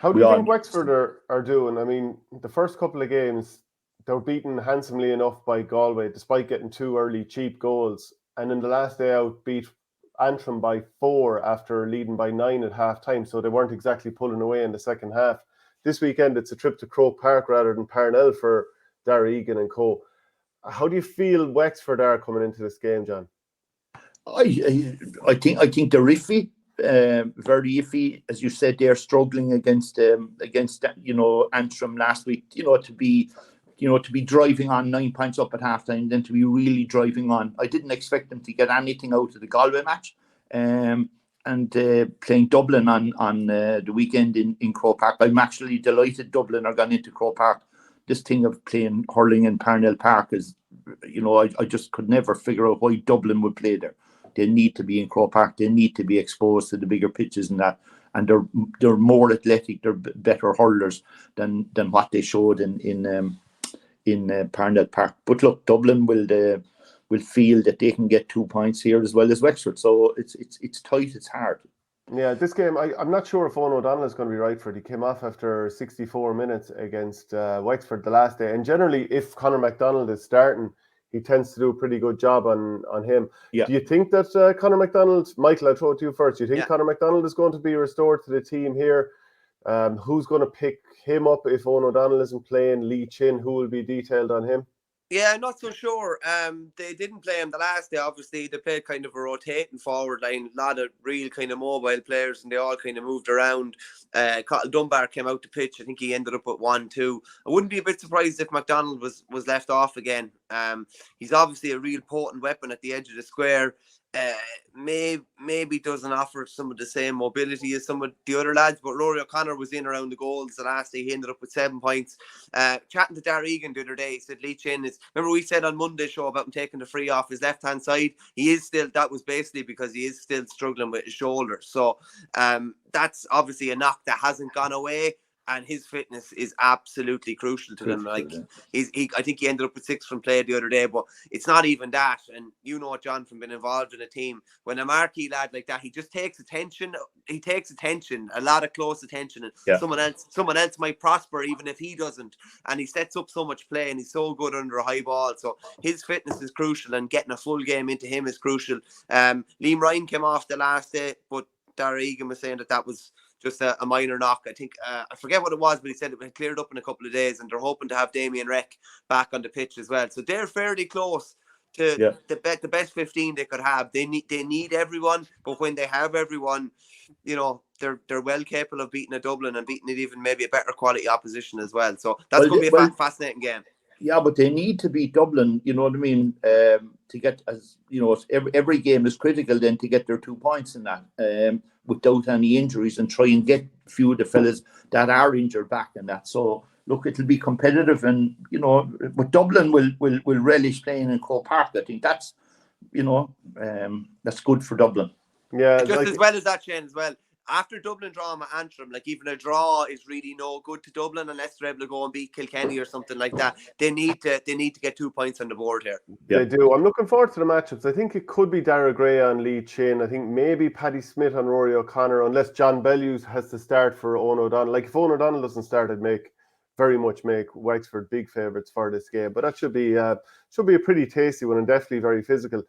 How do you think Wexford are doing? I mean, the first couple of games, they were beaten handsomely enough by Galway, despite getting 2 early cheap goals. And in the last day out, beat Antrim by 4 after leading by 9 at half-time. So they weren't exactly pulling away in the second half. This weekend, it's a trip to Croke Park rather than Parnell for Dara Eoghan and co. How do you feel Wexford are coming into this game, John? I think they're iffy, very iffy. As you said, they're struggling against Antrim last week. To be driving on 9 points up at halftime, then to be really driving on. I didn't expect them to get anything out of the Galway match, and playing Dublin on the weekend in Croke Park. I'm actually delighted Dublin are gone into Croke Park. This thing of playing hurling in Parnell Park is, I just could never figure out why Dublin would play there. They need to be in Croke Park. They need to be exposed to the bigger pitches and that. And they're more athletic. They're better hurlers than what they showed in Parnell Park. But look, Dublin will feel that they can get 2 points here as well as Wexford. So it's tight. It's hard. Yeah, this game, I'm not sure if Eoghan O'Donnell is going to be right for it. He came off after 64 minutes against Wexford the last day. And generally, if Conor MacDonald is starting, he tends to do a pretty good job on him. Yeah. Do you think that Conor MacDonald, Michael, I'll throw it to you first. Do you think Conor MacDonald is going to be restored to the team here? Who's going to pick him up if Eoghan O'Donnell isn't playing? Lee Chin, who will be detailed on him? Yeah, not so sure. They didn't play him the last day. Obviously, they played kind of a rotating forward line, a lot of real kind of mobile players, and they all kind of moved around. Cottle Dunbar came out to pitch. I think he ended up with 1-2. I wouldn't be a bit surprised if MacDonald was left off again. He's obviously a real potent weapon at the edge of the square. Maybe doesn't offer some of the same mobility as some of the other lads, but Rory O'Connor was in around the goals the last day. He ended up with 7 points. Chatting to Dara Eoghan the other day, he said Lee Chin is, remember we said on Monday's show about him taking the free off his left hand side. He is still, that was basically because he is still struggling with his shoulder. So that's obviously a knock that hasn't gone away. And his fitness is absolutely crucial to them. Like I think he ended up with 6 from play the other day, but it's not even that. And you know, John, from being involved in a team, when a marquee lad like that, he just takes attention. He takes attention, a lot of close attention, and someone else might prosper even if he doesn't. And he sets up so much play, and he's so good under a high ball. So his fitness is crucial, and getting a full game into him is crucial. Liam Ryan came off the last day, but Dara Eoghan was saying that was just a minor knock. I think I forget what it was, but he said it had cleared up in a couple of days, and they're hoping to have Damien Reck back on the pitch as well. So they're fairly close to the best 15 they could have. They need everyone, but when they have everyone, they're well capable of beating a Dublin and beating it even maybe a better quality opposition as well. So that's going to be a fascinating game. Yeah, but they need to beat Dublin, you know what I mean, to get, as you know, every game is critical then to get their 2 points in that, without any injuries, and try and get a few of the fellas that are injured back in that. So look, it'll be competitive, and but Dublin will relish playing in Croke Park. I think that's that's good for Dublin. Yeah, just as well as that, Shane, as well. After Dublin drawing at Antrim, like even a draw is really no good to Dublin unless they're able to go and beat Kilkenny or something like that. They need to get 2 points on the board here. They do. I'm looking forward to the matchups. I think it could be Dara Gray on Lee Chin. I think maybe Paddy Smith on Rory O'Connor, unless John Bellews has to start for Eoghan O'Donnell. Like if Eoghan O'Donnell doesn't start, I'd very much make Wexford big favourites for this game. But that should be a pretty tasty one and definitely very physical.